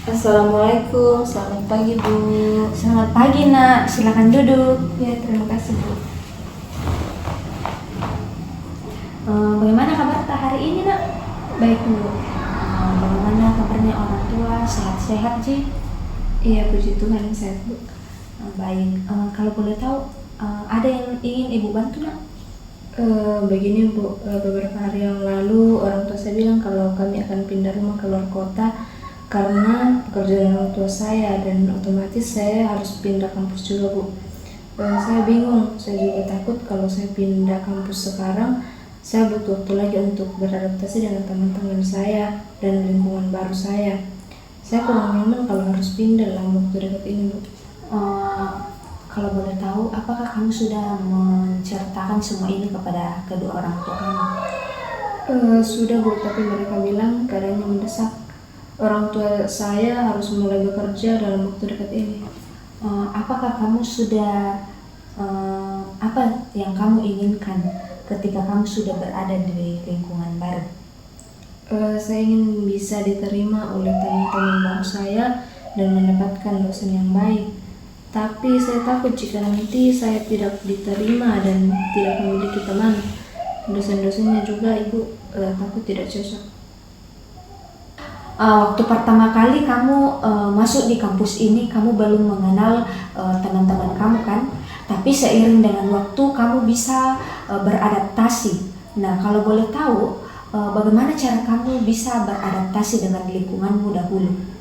Assalamualaikum, selamat pagi Bu. Selamat pagi nak, silakan duduk. Ya, terima kasih Bu. Bagaimana kabar tak hari ini nak? Baik Bu. Bagaimana kabarnya orang tua, sehat-sehat Ji? Iya, puji Tuhan sehat Bu. Baik, kalau boleh tahu ada yang ingin ibu bantu nak? Begini Bu, beberapa hari yang lalu orang tua saya bilang kalau kami akan pindah rumah ke luar kota karena pekerjaan orang tua saya, dan otomatis saya harus pindah kampus juga Bu. Saya bingung, saya juga takut kalau saya pindah kampus sekarang, saya butuh waktu lagi untuk beradaptasi dengan teman-teman saya dan lingkungan baru saya. Saya kurang nyaman kalau harus pindah dalam waktu dekat ini Bu. Kalau boleh tahu, apakah kamu sudah menceritakan semua ini kepada kedua orang tua kamu? Sudah Bu, tapi mereka bilang keadaannya mendesak. Orang tua saya harus mulai bekerja dalam waktu dekat ini. Apakah kamu sudah apa yang kamu inginkan ketika kamu sudah berada di lingkungan baru? Saya ingin bisa diterima oleh teman-teman baru saya dan mendapatkan dosen yang baik. Tapi saya takut jika nanti saya tidak diterima dan tidak memiliki teman. Dosen-dosennya juga Ibu takut tidak cocok. Waktu pertama kali kamu masuk di kampus ini, kamu belum mengenal teman-teman kamu kan? Tapi seiring dengan waktu kamu bisa beradaptasi. Nah, kalau boleh tahu, bagaimana cara kamu bisa beradaptasi dengan lingkunganmu dahulu?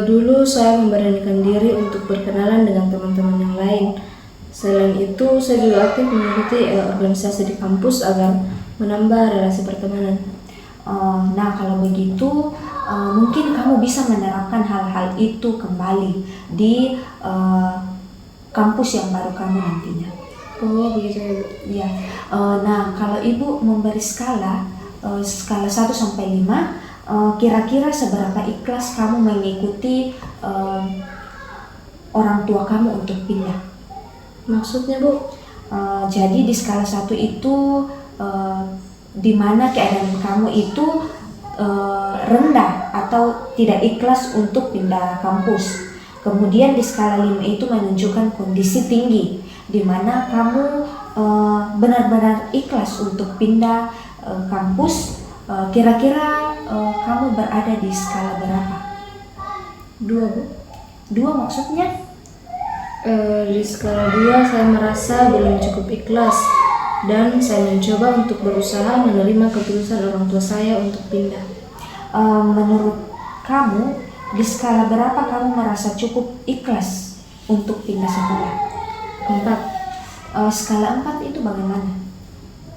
Dulu saya memberanikan diri untuk berkenalan dengan teman-teman yang lain. Selain itu, saya juga aktif mengikuti organisasi di kampus agar menambah relasi pertemanan. Nah, kalau begitu, mungkin kamu bisa menerapkan hal-hal itu kembali di kampus yang baru kamu nantinya. Oh, begitu ya Bu. Ya, nah kalau ibu memberi skala 1 sampai 5, kira-kira seberapa ikhlas kamu mengikuti orang tua kamu untuk pindah? Maksudnya Bu? Jadi di skala 1 itu di mana keadaan kamu itu rendah atau tidak ikhlas untuk pindah kampus. Kemudian di skala 5 itu menunjukkan kondisi tinggi, di mana kamu benar-benar ikhlas untuk pindah kampus. Kira-kira kamu berada di skala berapa? 2 Bu. 2 maksudnya? Di skala 2 saya merasa belum cukup ikhlas, dan saya mencoba untuk berusaha menerima keputusan orang tua saya untuk pindah. Menurut kamu, di skala berapa kamu merasa cukup ikhlas untuk pindah sekolah? 4. Skala 4 itu bagaimana?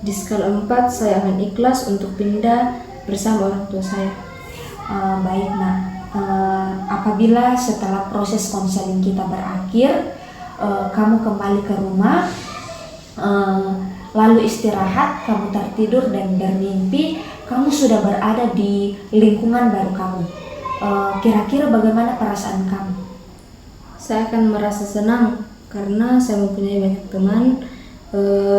Di skala 4 saya akan ikhlas untuk pindah bersama orang tua saya. Baik nak, apabila setelah proses konseling kita berakhir, kamu kembali ke rumah, lalu istirahat, kamu tertidur dan bermimpi, kamu sudah berada di lingkungan baru kamu. Kira-kira bagaimana perasaan kamu? Saya akan merasa senang karena saya mempunyai banyak teman,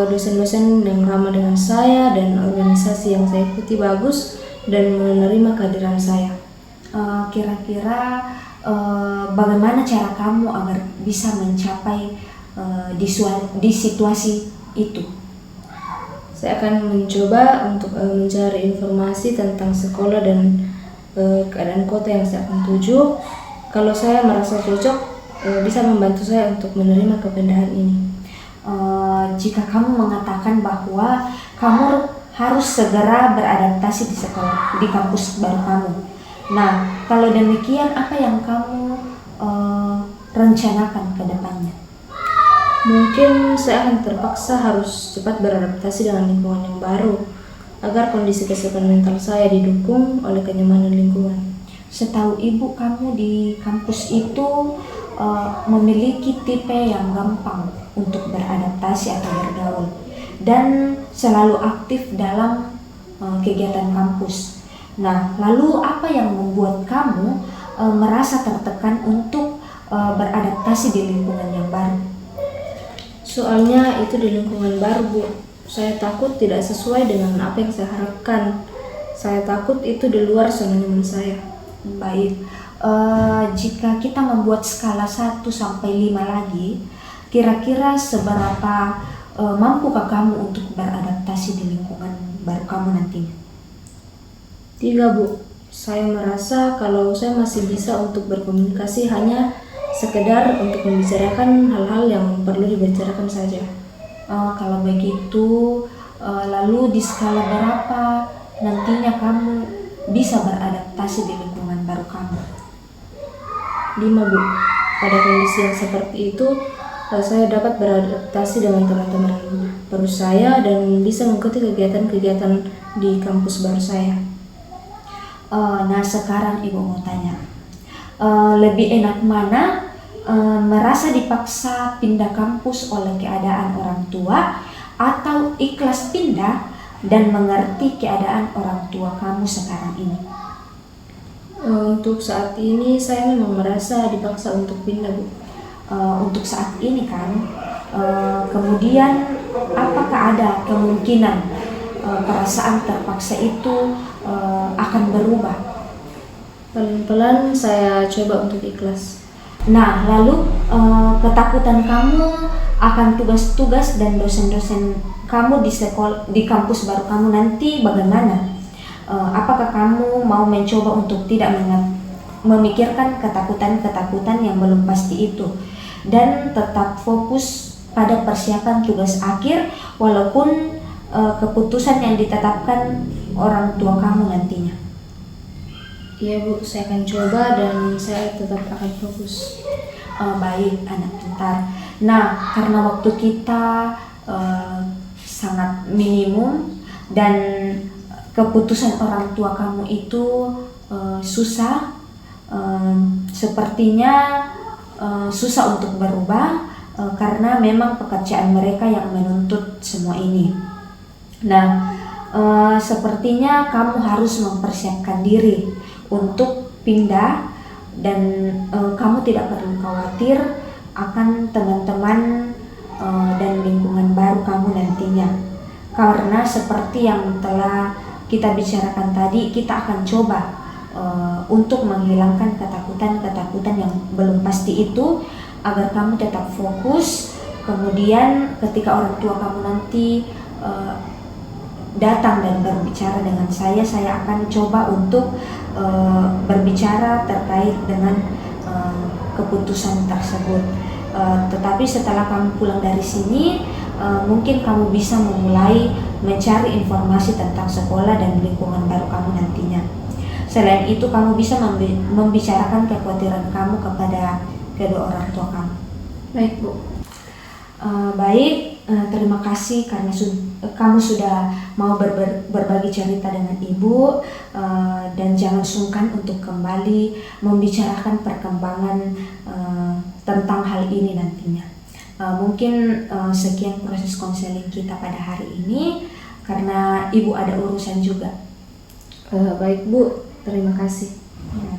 dosen-dosen yang ramah dengan saya, dan organisasi yang saya ikuti bagus dan menerima kehadiran saya. Kira-kira bagaimana cara kamu agar bisa mencapai di situasi itu? Saya akan mencoba untuk mencari informasi tentang sekolah dan keadaan kota yang saya akan tuju. Kalau saya merasa cocok, bisa membantu saya untuk menerima kepindahan ini. Jika kamu mengatakan bahwa kamu harus segera beradaptasi di sekolah, di kampus baru kamu. Nah, kalau demikian, apa yang kamu rencanakan ke depannya? Mungkin saya akan terpaksa harus cepat beradaptasi dengan lingkungan yang baru, agar kondisi kesehatan mental saya didukung oleh kenyamanan lingkungan. Setahu ibu, kamu di kampus itu memiliki tipe yang gampang untuk beradaptasi atau bergaul, dan selalu aktif dalam kegiatan kampus. Nah, lalu apa yang membuat kamu merasa tertekan untuk beradaptasi di lingkungan yang baru? Soalnya itu di lingkungan baru Bu, saya takut tidak sesuai dengan apa yang saya harapkan. saya takut itu di luar zona nyaman saya. Baik, jika kita membuat skala 1 sampai 5 lagi, kira-kira seberapa mampukah kamu untuk beradaptasi di lingkungan baru kamu nantinya? 3, Bu. Saya merasa kalau saya masih bisa untuk berkomunikasi hanya sekedar untuk membicarakan hal-hal yang perlu dibicarakan saja. Kalau begitu, lalu di skala berapa nantinya kamu bisa beradaptasi di lingkungan baru kamu? 5, Bu. Pada kondisi yang seperti itu, saya dapat beradaptasi dengan teman-teman baru saya dan bisa mengikuti kegiatan-kegiatan di kampus baru saya. Nah, sekarang Ibu mau tanya, lebih enak mana merasa dipaksa pindah kampus oleh keadaan orang tua atau ikhlas pindah dan mengerti keadaan orang tua kamu sekarang ini? Untuk saat ini saya memang merasa dipaksa untuk pindah, Bu. Untuk saat ini kan, kemudian apakah ada kemungkinan perasaan terpaksa itu akan berubah? Pelan-pelan saya coba untuk ikhlas. Nah, lalu ketakutan kamu akan tugas-tugas dan dosen-dosen kamu di kampus baru kamu nanti bagaimana? Apakah kamu mau mencoba untuk tidak memikirkan ketakutan-ketakutan yang belum pasti itu dan tetap fokus pada persiapan tugas akhir walaupun keputusan yang ditetapkan orang tua kamu nantinya? Iya, Bu, saya akan coba dan saya tetap akan fokus. Baik, anak pintar. Nah, karena waktu kita sangat minimum dan keputusan orang tua kamu itu susah, sepertinya susah untuk berubah karena memang pekerjaan mereka yang menuntut semua ini. Nah, sepertinya kamu harus mempersiapkan diri untuk pindah dan kamu tidak perlu khawatir akan teman-teman dan lingkungan baru kamu nantinya. Karena seperti yang telah kita bicarakan tadi, kita akan coba untuk menghilangkan ketakutan-ketakutan yang belum pasti itu agar kamu tetap fokus. Kemudian ketika orang tua kamu nanti datang dan berbicara dengan saya akan coba untuk berbicara terkait dengan keputusan tersebut. Tetapi setelah kamu pulang dari sini, mungkin kamu bisa memulai mencari informasi tentang sekolah dan lingkungan baru kamu nantinya. Selain itu, kamu bisa membicarakan kekhawatiran kamu kepada kedua orang tua kamu. Baik, Bu. Baik, terima kasih karena kamu sudah mau berbagi cerita dengan Ibu, dan jangan sungkan untuk kembali membicarakan perkembangan tentang hal ini nantinya. Mungkin sekian proses konseling kita pada hari ini karena Ibu ada urusan juga. Baik, Bu, terima kasih. Ya.